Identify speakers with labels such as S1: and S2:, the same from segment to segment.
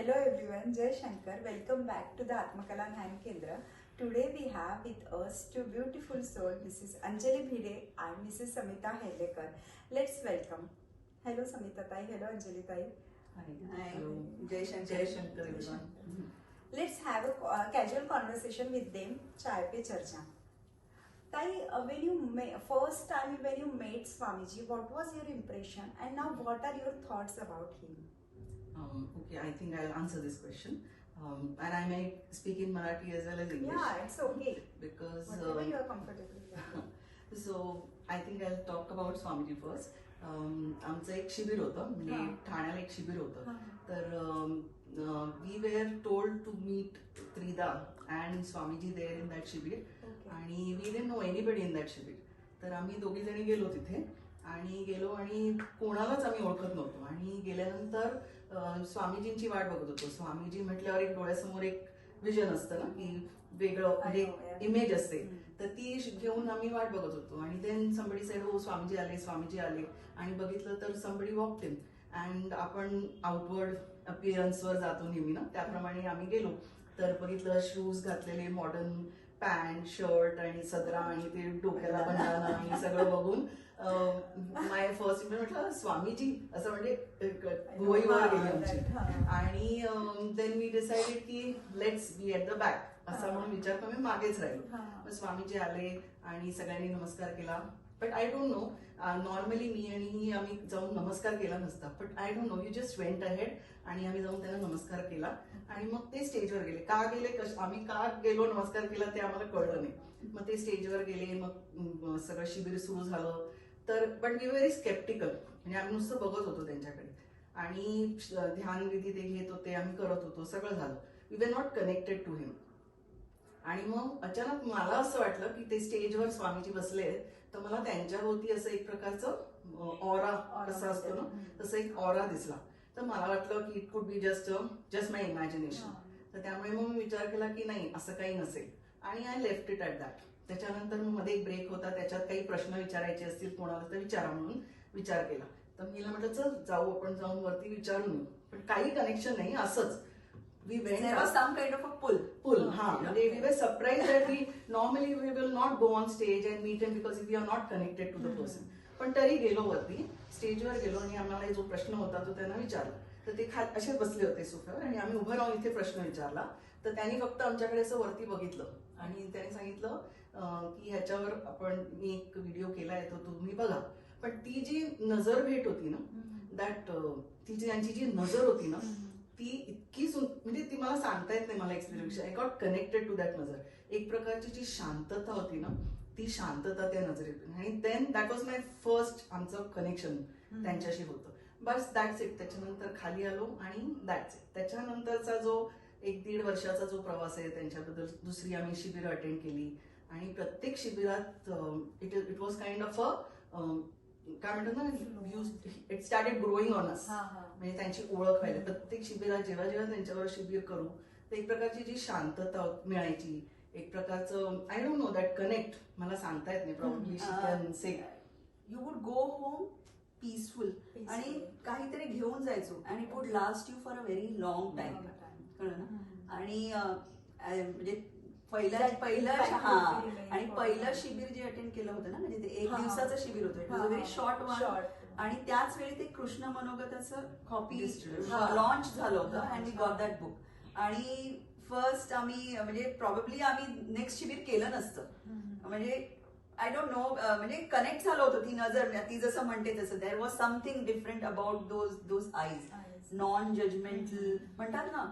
S1: Hello everyone, Jai Shankar. Welcome back to the Atmakala Dhyan Kendra. Today we have with us two beautiful souls, Mrs. Anjali Bhide and Mrs. Samita Helekar. Let's welcome. Hello Samita Tai, hello Anjali Tai.
S2: Hi.
S1: Hello.
S2: Jai Shankar.
S1: Jai Shankar everyone. Let's have a casual conversation with them. Chai pe charcha. Tai, first time when you met Swamiji, what was your impression, and now what are your thoughts about him?
S2: Okay, I think I'll answer this question. And I may speak in Marathi as well as English.
S1: Yeah, it's okay.
S2: Because
S1: whatever you are comfortable with.
S2: So I think I'll talk about Swamiji first. आमचं एक शिबिर होतं, म्हणजे ठाण्याला एक शिबिर होतं. तर we were told to meet Trida and Swamiji there in that शिबिर. आणि we didn't know anybody in that शिबिर. तर आम्ही दोघी जणी गेलो तिथे आणि कोणालाच आम्ही ओळखत नव्हतो. आणि गेल्यानंतर स्वामीजींची वाट बघत होतो. स्वामीजी म्हटल्यावर एक डोळ्यासमोर एक विजन असतं ना, की वेगळं म्हणजे इमेज असते. तर ती घेऊन आम्ही वाट बघत होतो. आणि देन समबडी सेड हो स्वामीजी आले आणि बघितलं तर समबडी वॉक्ड इन. अँड आपण आउटवर्ड अपिअरन्सवर जातो नेहमी ना, त्याप्रमाणे आम्ही गेलो. तर बघितलं शूज घातलेले, मॉडर्न पॅन्ट शर्ट आणि सदरा आणि ते डोक्याला बंधाना आणि सगळं बघून माय फर्स्ट म्हटलं स्वामीजी असं म्हणजे गोईवर गेली आमची. आणि देन मी डिसाइडेड की let's be at the back असा म्हणून विचार करून मागेच राहिलो. मग स्वामीजी आले आणि सगळ्यांनी नमस्कार केला. But I don't know, normally मी आणि आम्ही जाऊन नमस्कार केला नसता. But I don't know, you just went ahead आणि आम्ही जाऊन त्यांना नमस्कार केला. आणि मग ते स्टेजवर गेले. का गेले, आम्ही का गेलो नमस्कार केला ते आम्हाला कळलं नाही. मग ते स्टेजवर गेले. मग सगळं शिबिर सुरू झालं. तर बट वी व्हेरी स्केप्टिकल, म्हणजे आम्ही नुसतं बघत होतो त्यांच्याकडे. आणि ध्यानविधी ते घेत होते, आम्ही करत होतो, सगळं झालं. We were not connected to हिम. आणि मग अचानक मला असं वाटलं की ते स्टेजवर स्वामीजी बसले, तर मला त्यांच्याभोवती असं एक प्रकारचं ऑरा कसा असतो ना, तसं एक ऑरा दिसला. तर मला वाटलं की it could be just my imagination. तर त्यामुळे मग मी विचार केला की नाही, असं काही नसेल. आणि I left it at that. त्याच्यानंतर मग मध्ये एक ब्रेक होता, त्याच्यात काही प्रश्न विचारायचे असतील कोणाला तर विचारा म्हणून विचार केला. तर मी म्हटलं चल जाऊ, आपण जाऊन वरती विचारून येऊ. पण काही कनेक्शन नाही, असंच we went.
S1: There was some kind of a pull.
S2: We were surprised that we normally we will not go on stage and meet him because we are not connected to the person. पण तरी गेलो वरती, स्टेजवर गेलो आणि आम्हाला जो प्रश्न होता तो त्यांना विचारला. तर ते असे बसले होते सोफ्यावर आणि आम्ही उभं राहून इथे प्रश्न विचारला. तर त्यांनी फक्त आमच्याकडे असं वरती बघितलं आणि त्यांनी सांगितलं की ह्याच्यावर मी एक व्हिडिओ केलाय, तो तुम्ही बघा. पण ती जी नजर भेट होती ना, दॅट त्यांची जी नजर होती ना, ती इतकी म्हणजे ती मला सांगता येत नाही. मला experience, I got connected to that नजर. एक प्रकारची जी शांतता होती ना, ती शांतता त्या नजरेतून. आणि then that was my first आमचं कनेक्शन त्यांच्याशी होतं. बस दॅट्स इट. त्याच्यानंतर खाली आलो आणि दॅट्स इट. त्याच्यानंतरचा जो 1-1.5 वर्षाचा जो प्रवास आहे त्यांच्याबद्दल, दुसरी आम्ही शिबिर अटेंड केली. आणि प्रत्येक शिबिरात it was kind of a काय म्हणतात ना, it started growing on us. म्हणजे त्यांची ओळख व्हायला प्रत्येक शिबिरात जेव्हा जेव्हा त्यांच्यावर शिबिर करू, तर एक प्रकारची जी शांतता मिळायची, एक प्रकारचं I don't know that connect मला सांगता येत नाही. Probably she can say
S3: you would go home peaceful आणि काहीतरी घेऊन जायचो आणि it would last you for a very long time. कळलं ना. आणि म्हणजे पहिलं शिबिर जे अटेंड केलं होतं ना, म्हणजे ते 1 दिवसाचं शिबिर होतं. It was a very short one. आणि त्याच वेळी ते कृष्ण मनोगताचं कॉपी लॉन्च झालं होतं and we got that book. आणि फर्स्ट आम्ही म्हणजे प्रॉबेबली आम्ही नेक्स्ट शिबिर केलं नसतं. म्हणजे आय डोंट नो, म्हणजे कनेक्ट झालं होतं. ती नजर, ती जसं म्हणते तसं, there was something different about those eyes. Non judgemental म्हणतात ना,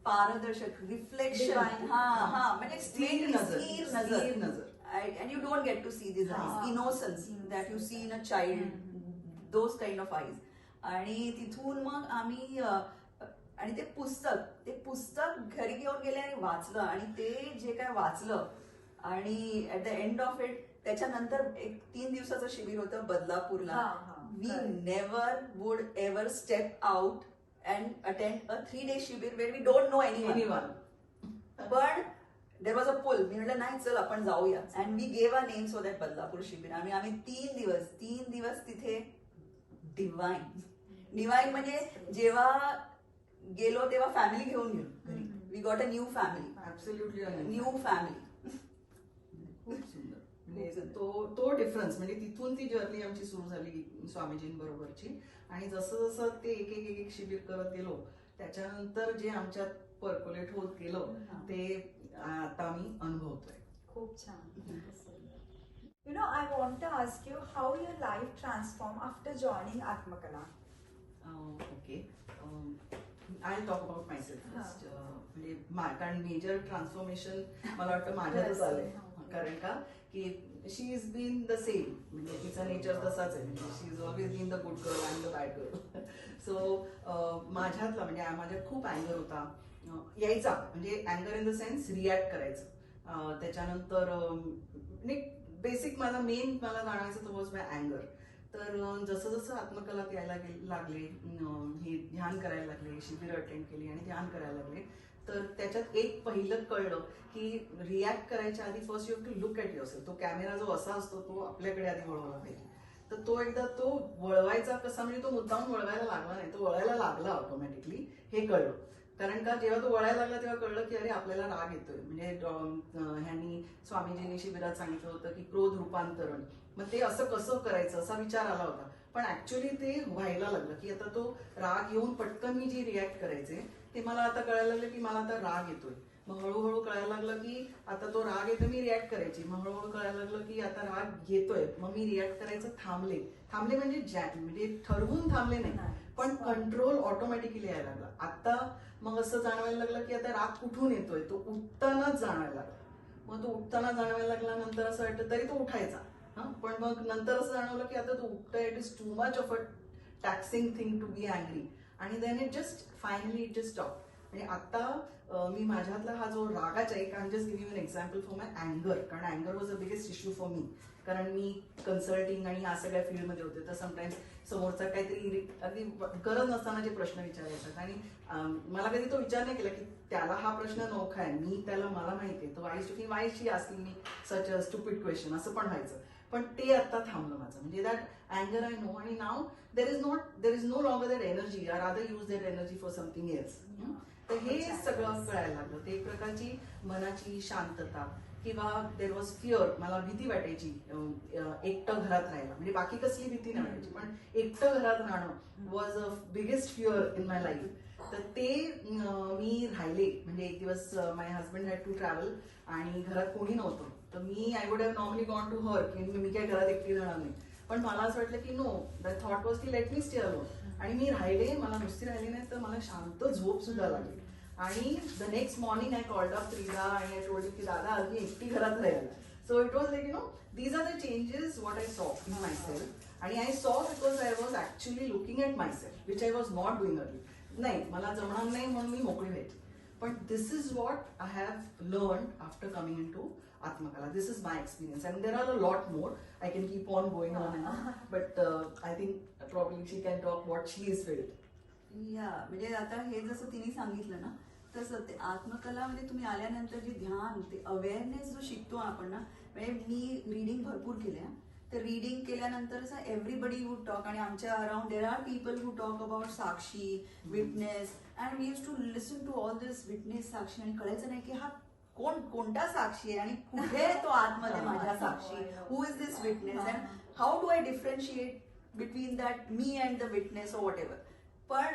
S3: पारदर्शक, रिफ्लेक्शन. म्हणजे स्थिर नजर. And you don't get to see these eyes, innocence that you see in a child, those kind of eyes. आणि तिथून मग आम्ही आणि ते पुस्तक घरी घेऊन गेले आणि वाचलं. आणि ते जे काय वाचलं आणि at the end of it, त्याच्यानंतर एक 3 दिवसाचं शिबिर होतं बदलापूरला. We never would ever step out and attend a 3-day शिबिर where we don't know anyone. पण देर वॉज अ पुल. मी म्हटलं नाही, चल आपण जाऊया. And we gave a name so that Badlapur शिबिर. आणि आम्ही 3 दिवस तिथे डिवाइन म्हणजे जेव्हा गेलो तेव्हा फॅमिली घेऊन गेलो. We got a new family,
S2: absolutely
S3: new family.
S2: खूप सुंदर. म्हणजे तो डिफरन्स, म्हणजे तिथून ती जर्नी आमची सुरू झाली स्वामीजींबरोबरची. आणि जसं जसं ते एक एक शिबिर करत गेलो, त्याच्यानंतर जे आमच्यात पर्क्युलेट होत गेलो ते आता आम्ही अनुभवतोय.
S1: खूप छान. You know, I want to ask you how your life transformed after joining Atmakala.
S2: Okay, I talk about myself first. म्हणजे कारण मेजर ट्रान्सफॉर्मेशन मला वाटतं माझ्यातच आलंय. कारण का की she is been the same, म्हणजे तिचा नेचर तसाच आहे. म्हणजे she is always been the good girl and the bad girl. So माझ्यातला म्हणजे माझ्यात खूप अँगर होता, यायचा. म्हणजे अँगर इन द सेन्स रिॲक्ट करायचं. त्याच्यानंतर बेसिक मला जाणवायचं तो वॉज माय अँगर. तर जसं जसं आत्मकलात यायला लागले, हे ध्यान करायला लागले, शिबिर अटेंड केली आणि ध्यान करायला लागले, तर त्याच्यात एक पहिलं कळलं की रिॲक्ट करायच्या आधी first you have to look at yourself. तो कॅमेरा जो असा असतो तो आपल्याकडे आधी वळवला पाहिजे. तर तो एकदा तो वळवायचा कसा, म्हणजे तो मुद्दाम वळवायला लागला नाही, तो वळायला लागला ऑटोमॅटिकली, हे कळलं. कारण का जेव्हा तो वळायला लागला तेव्हा कळलं की अरे आपल्याला राग येतोय. म्हणजे ह्यांनी स्वामीजींनी शिबिरात सांगितलं होतं की क्रोध रूपांतरण, मग ते असं कसं करायचं असा विचार आला होता. पण ऍक्च्युली ते व्हायला लागलं की आता तो राग येऊन पटकन मी जी रिॲक्ट करायचे ते मला आता कळायला लागलं की मला आता राग येतोय. मग हळूहळू कळायला लागलं की आता तो राग येतो मी रिॲक्ट करायची. मग हळूहळू कळायला लागलं की आता राग येतोय, मग मी रिॲक्ट करायचं थांबले म्हणजे ठरवून थांबले नाही, पण कंट्रोल ऑटोमॅटिकली यायला लागला. आता मग असं जाणवायला लागलं की आता राग कुठून येतोय, तो उठतानाच जाणवायला लागला. मग तो उठताना जाणवायला लागला, नंतर असं वाटतं तरी तो उठायचा. पण मग नंतर असं जाणवलं की आता तो उठतोय, it is too much of a taxing thing to be angry. आणि then it just finally it just stop. म्हणजे आता मी माझ्यातला हा जो रागाचा एक, I just give you an example for my अँगर. कारण अँगर was a biggest issue for me. कारण मी कन्सल्टिंग आणि या सगळ्या फील्डमध्ये होते, तर समटाईम्स समोरचा काहीतरी अगदी गरज नसताना जे प्रश्न विचारायचे आणि मला कधी तो विचार नाही केला की त्याला हा प्रश्न नोखा आहे, मला माहिती आहे. तो I too why she asking me such a stupid question, असं पण व्हायचं. पण ते आता थांबलं माझं. म्हणजे दॅट अँगर आय नो. आणि now there is no longer that energy, or other use that energy for something else. तर हे सगळं कळायला लागलं. ते एक प्रकारची मनाची शांतता, किंवा देर वॉज फिअर, मला भीती वाटायची एकटं घरात राहायला. म्हणजे बाकी कसली भीती नाही वाटायची, पण एकटं घरात राहणं was a biggest fear in my life. तर ते मी राहिले. म्हणजे एक दिवस my husband had to travel आणि घरात कोणी नव्हतं, तर मी I would have normally gone to her की मी काय घरात एकटी राहणार नाही. पण मला असं वाटलं की नो, दॅट थॉट वॉज की लेट मी स्टे अलोन. आणि मी राहिले, मला नुसती राहिली नाही तर मला शांत झोप सुद्धा लागली. आणि the next morning I called up Trida आणि आय टोल्ड की दादा आज मी एकटी घरात राहील. So it was like these are the changes what I saw in myself. आणि I saw because I was actually looking at myself, which I was not doing earlier. नाही, मला जमणार नाही म्हणून मी मोकळी व्हायची. But this is what I have learned after coming into Atmakala. This is my experience, and there are a lot more. I can keep on going on and on, but I think probably she can talk what she has felt.
S3: म्हणजे आता हे जसं तिने सांगितलं ना, तसं ते आत्मकलामध्ये तुम्ही आल्यानंतर जे ध्यान, ते अवेअरनेस जो शिकतो आपण ना, म्हणजे मी रीडिंग भरपूर केल्या. तर रीडिंग केल्यानंतर असं एव्हरीबडी वूड टॉक, आणि आमच्या around there are people who talk about साक्षी, witness, and we use to listen to all this witness, साक्षी. आणि कळायचं नाही की हा कोणता साक्षी आहे आणि कुठे आहे तो आतमध्ये माझ्या साक्षी, who is this witness, and how do I differentiate between that मी and the witness or whatever. पण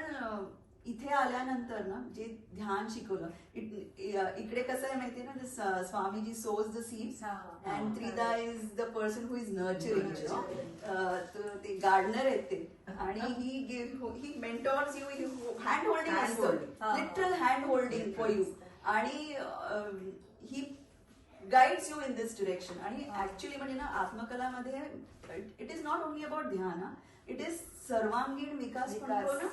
S3: इथे आल्यानंतर ना जे ध्यान शिकवलं, इकडे कसं आहे माहितीये ना, Swamiji sows the seeds and Trida is the person who is nurturing. ते गार्डनर आहेत ते, आणि he mentors you, hand holding असतं, literal hand holding for you, आणि he guides you in this direction. आणि ऍक्च्युली म्हणजे ना आत्मकलामध्ये it is not only about dhyan, it is सर्वांगीण विकास पण होतो ना.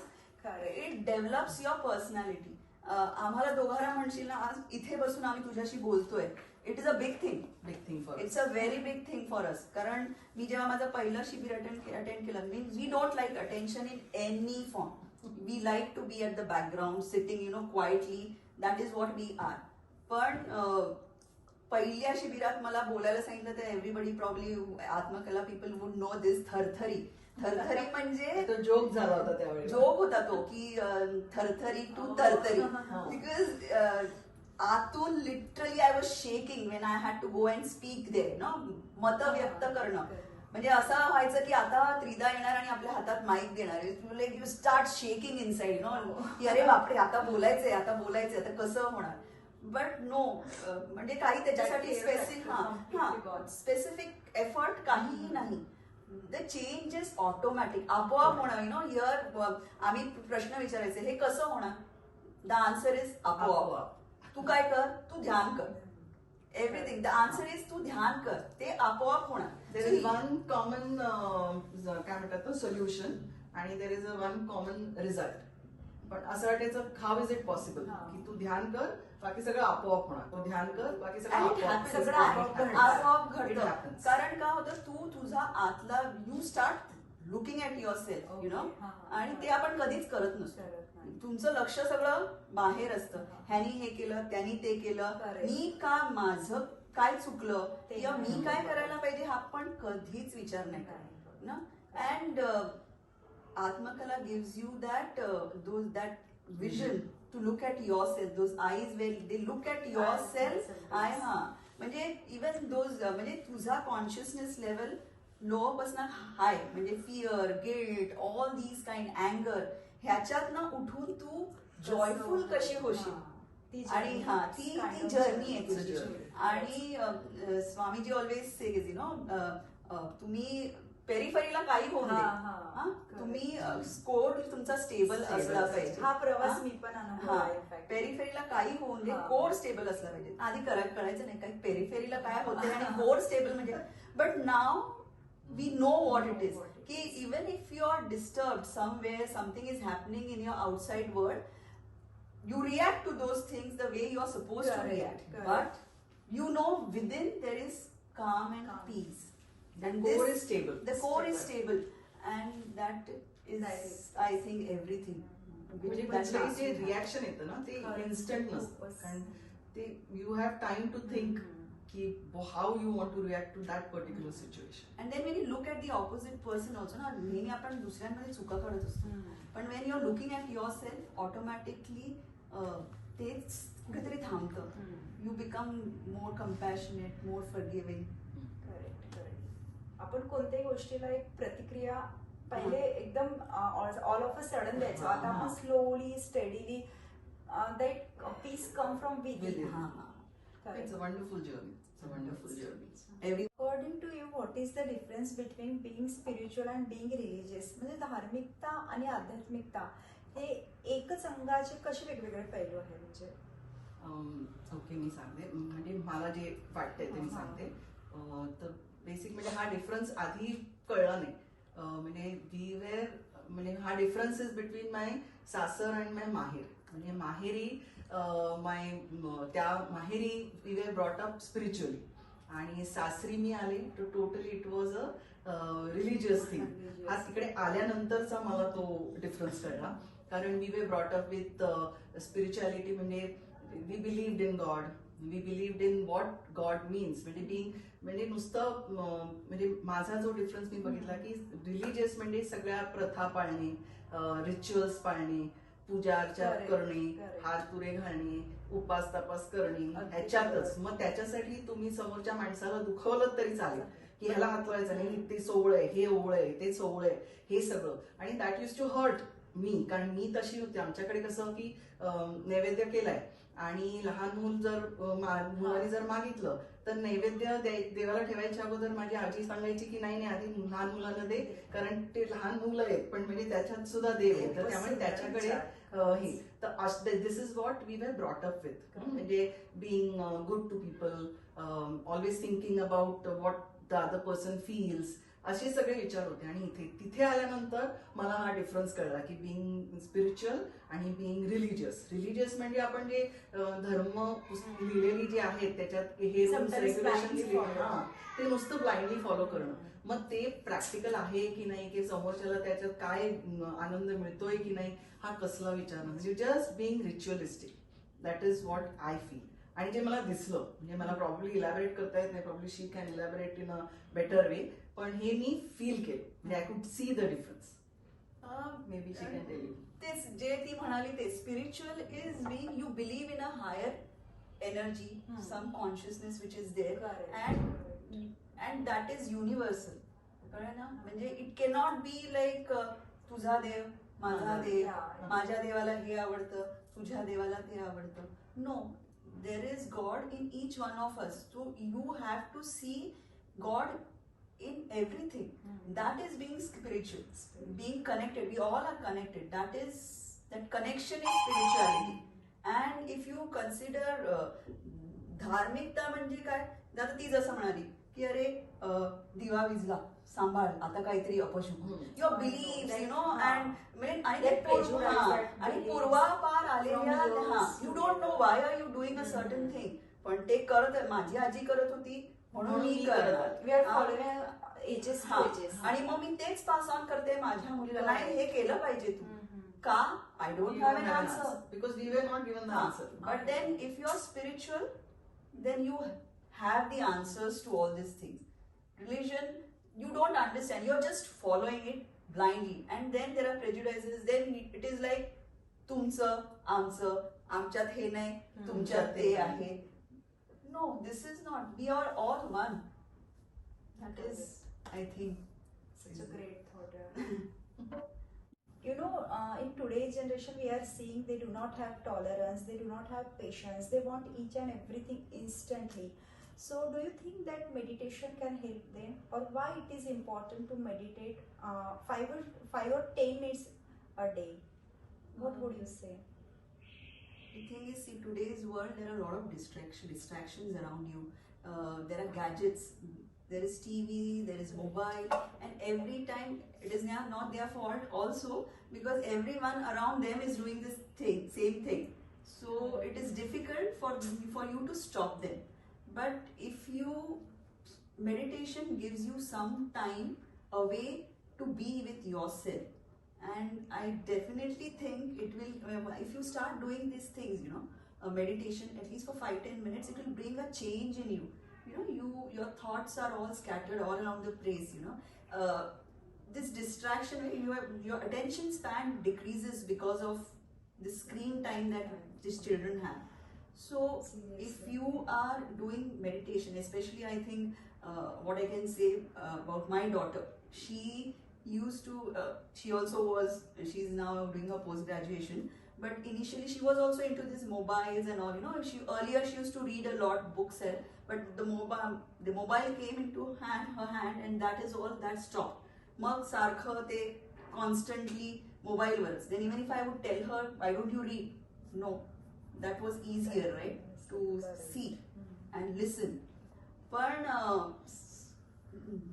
S3: It develops your personality. आम्हाला दोघांना म्हणशील ना, आज इथे बसून आम्ही तुझ्याशी बोलतोय, it is a big thing for, it's a very big thing for us. कारण मी जेव्हा माझं पहिलं शिबिर अटेंड केलं, we don't like attention in any form. We like to be at the background, sitting quietly, that is what we are. पण पहिल्या शिबिरात मला बोलायला सांगितलं तर everybody probably Aatmakala people would know this थरथरी. थरथरी म्हणजे
S2: तो जोक झाला होता त्यावेळी.
S3: जोक होता तो की थरथरी टू तरतरी, बिकॉज आतून literally I was shaking when I had to go and speak there no, मत व्यक्त करणं. म्हणजे असं व्हायचं की आता त्रिदा येणार आणि आपल्या हातात माईक देणार, like you start shaking inside no, की अरे बापरे आता बोलायचंय आता कसं होणार. बट नो, म्हणजे काही त्याच्यासाठी स्पेसिफिक एफर्ट काहीही नाही. द चेंज इज ऑटोमॅटिक, आपोआप होणार. यु नो, हिअर आम्ही प्रश्न विचारायचे हे कसं होणार, द आन्सर इज आपोआप. तू काय कर, तू ध्यान कर. एव्हरीथिंग द आन्सर इज तू ध्यान कर, ते आपोआप होणार.
S2: देर इज वन कॉमन काय म्हणतात सोल्युशन आणि there is a one common result. पण असं वाटायचं हाऊ इज इट पॉसिबल की तू ध्यान कर बाकी सगळं आपोआप होणार, तो ध्यान कर बाकी सगळं
S3: आपोआप घडतं. कारण काय होतं, तू तुझा आतला you start looking at your self, you know, आणि ते आपण कधीच करत नसतो. तुमचं लक्ष सगळं बाहेर असतं, ह्यानी हे केलं त्यानी ते केलं, मी का, माझं काय चुकलं किंवा मी काय करायला पाहिजे हा आपण कधीच विचार नाही करत ना. And Aatmakala gives you that vision to look at yourself, those eyes well they look at yourself. म्हणजे इवन दोज म्हणजे तुझा कॉन्शियसनेस लेवल लो पासून हाय, म्हणजे fear, guilt, all these kind, अँगर, ह्याच्यातनं उठून तू जॉयफुल कशी होशील. आणि ती जर्नी आहे तुझी. आणि Swamiji always say you know, तुम्ही पेरिफरीला काही होऊ नये, तुम्ही कोर तुमचा स्टेबल असला पाहिजे.
S1: हा प्रवास मी पण अनुभवला.
S3: पेरिफेरीला काही होऊ नये, कोर स्टेबल असला पाहिजे. आधी कळायचं नाही काही पेरिफेरीला काय होते आणि कोर स्टेबल म्हणजे. But now we know what it is, की even if you are disturbed somewhere, something is happening in your outside world, you react to those things the way you are supposed to react. But you know within there is calm and peace.
S2: And the core is stable.
S3: The core is stable, and that is, I think, everything.
S2: म्हणजे कुठलंही जे reaction येतं ना ते instant नसतं, कारण ते you have time to think की how you want to react to that particular situation.
S3: And then when you look at the opposite person also ना, नेहमी आपण दुसऱ्यांमध्ये चुका करत असतो, पण when you are looking at yourself automatically तेच कुठेतरी थांबतं. You become more compassionate, more forgiving.
S1: आपण कोणत्याही गोष्टीला एक प्रतिक्रिया पहिले एकदम ऑल ऑफ अ सडन द्यायचो, आता आपण slowly steadily that peace come from within.
S2: It's a wonderful journey. It's a wonderful journey.
S1: According to you what is the difference between being spiritual and being religious? म्हणजे धार्मिकता आणि आध्यात्मिकता हे एकच अंगाचे कसे वेगवेगळे पैलू आहे? म्हणजे
S2: ओके, मी सांगते. म्हणजे मला जे वाटतंय ते मी सांगते. तर बेसिक म्हणजे हा डिफरन्स आधी कळला नाही. म्हणजे हा डिफरन्स इज बिटवीन माय सासर अँड माय माहेर. म्हणजे माहेरी त्या माहेरी we were brought up spiritually, आणि सासरी मी आले तो totally it was a religious thing. हा तिकडे आल्यानंतरचा मला तो डिफरन्स कळला, कारण we were brought up with spirituality. म्हणजे we believed in God, we believed in what God means. म्हणजे बिंग म्हणजे नुसतं म्हणजे माझा जो डिफरन्स मी बघितला की रिलिजियस म्हणजे सगळ्या प्रथा पाळणे, रिच्युअल्स पाळणे, पूजा अर्चा करणे, हात पुरे घालणे, उपास तपास करणे, ह्याच्यातच. मग त्याच्यासाठी तुम्ही समोरच्या माणसाला दुखवलं तरी चालेल की ह्याला हात लावायचा नाही, ते सोवळ आहे, हे ओवळ आहे, ते सोवळ आहे, हे सगळं. आणि that use to hurt me, कारण मी तशी होती. आमच्याकडे कसं की नैवेद्य केलाय आणि लहान मूल जर मुलाने जर मागितलं तर नैवेद्य देवाला ठेवायच्या अगोदर माझी आजी सांगायची की नाही आधी लहान मुलांना दे, कारण ते लहान मुलं आहेत पण म्हणजे त्याच्यात सुद्धा देव आहे, तर त्यामुळे त्याच्याकडे हे. तर this is what we were brought up with. म्हणजे being good to people, always thinking about what the other person feels, असे सगळे विचार होते. आणि तिथे आल्यानंतर मला हा डिफरन्स कळला की बिईंग स्पिरिच्युअल आणि बिईंग रिलिजियस. रिलिजियस म्हणजे आपण जे धर्म लिहिलेली जे आहेत त्याच्यात हे रूल्स रेग्युलेशन ते नुसतं ब्लाइंडली फॉलो करणं. मग ते प्रॅक्टिकल आहे की नाही, की समोरच्याला त्याच्यात काय आनंद मिळतोय की नाही, हा कसला विचार. म्हणजे just being ritualistic, that is what I feel. आणि जे मला दिसलं म्हणजे मला प्रॉब्ली इलॅबरेट करता येत नाही, probably she can elaborate in a better way, पण हे मी फील केलं म्हणजे I could see the difference. Maybe she can tell you.
S3: तेच जे ती म्हणाली ते spiritual is being you believe in a higher energy, some consciousness which is there and that is universal. कळलं ना? म्हणजे इट कॅनॉट बी लाईक तुझा देव माझा देव, माझ्या देवाला हे आवडतं तुझ्या देवाला ते आवडतं. No, there is God in each one of us. So you have to see God in everything. That is being spiritual, being connected. We all are connected. That connection is spirituality. And if you consider धार्मिकता म्हणजे काय, आता ती जसं म्हणाली की अरे दिवा विजला सांभाळ आता काहीतरी अपशुभ, your believe you know. And आणि पूर्वापार आलेल्या you don't know why are you doing a certain thing, पण ते करत माझी आजी करत होती म्हणून मी करणार. आणि मग मी तेच पास ऑन करते माझ्या मुलीला. नाही, हे केलं पाहिजे तू. का? I don't have an answer
S2: because we were not given the answer.
S3: But then if you are spiritual then you have the answers to all these things. Religion, you don't understand, you're just following it blindly, and then there are prejudices. Then it is like तुमचं आमचं, आमच्यात हे नाही तुमच्यात ते आहे. No, this is not. We are all one. That is, I think,
S1: such a great thought. You know, in today's generation, we are seeing they do not have tolerance, they do not have patience, they want each and everything instantly. So, do you think that meditation can help them, or why it is important to meditate 5 or 10 minutes a day? What would you say?
S3: The thing is, in today's world, there are a lot of distractions around you. There are gadgets. There is TV, there is mobile, and every time it is not their fault also, because everyone around them is doing this same thing. So it is difficult for you to stop them. But if meditation gives you some time away to be with yourself, and I definitely think it will, if you start doing these things, meditation at least for 5-10 minutes, it will bring a change in you. Your thoughts are all scattered all around the place. This distraction, your attention span decreases because of the screen time that these children have. So if you are doing meditation, especially I think what I can say about my daughter, she used to she's now doing her post graduation, but initially she was also into these mobiles and all. Earlier she used to read a lot books, but the mobile came into her hand, and that stopped. Mag sarkha te constantly mobile works. Then even if I would tell her, why don't you read? No, that was easier, right? To see and listen. But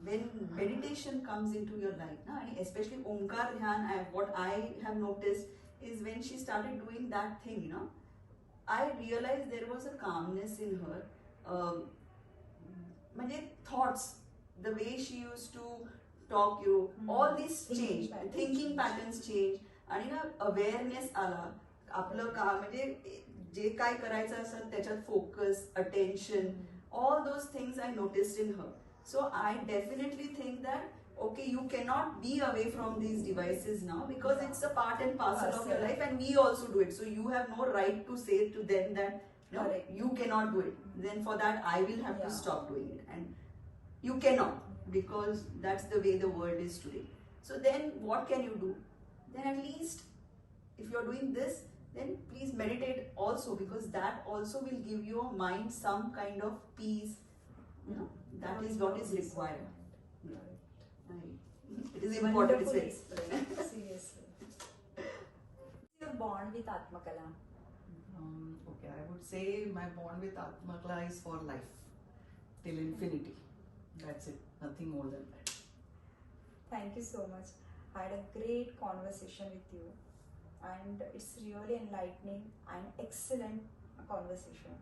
S3: when meditation comes into your life, and especially Omkar Dhyan, what I have noticed is when she started doing that thing, I realized there was a calmness in her. Thoughts, the way she used to talk, all these change, thinking patterns change, आणि ना awareness आला. आपलं का म्हणजे जे काय करायचं असेल त्याच्यात focus, attention, all those things I noticed in her. So I definitely think that okay, you cannot be away from these devices now, because it's a part and parcel of your life, and we also do it. So you have no right to say to them that no, you cannot do it. Then for that I will have to stop doing it, and you cannot, because that's the way the world is today. So then what can you do? Then at least if you're doing this, then please meditate also, because that also will give your mind some kind of peace. That is what is required. It is important.
S1: Seriously. Your bond with Atmakala?
S2: Okay, I would say my bond with Atmakala is for life, till infinity. That's it, nothing more than that.
S1: Thank you so much. I had a great conversation with you, and it's really enlightening and excellent conversation.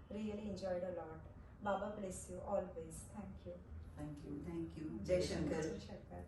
S1: Really enjoyed a lot. Baba bless you always. Thank you.
S2: Thank you.
S3: Thank you. Jai Shankar.
S1: Jai Shankar.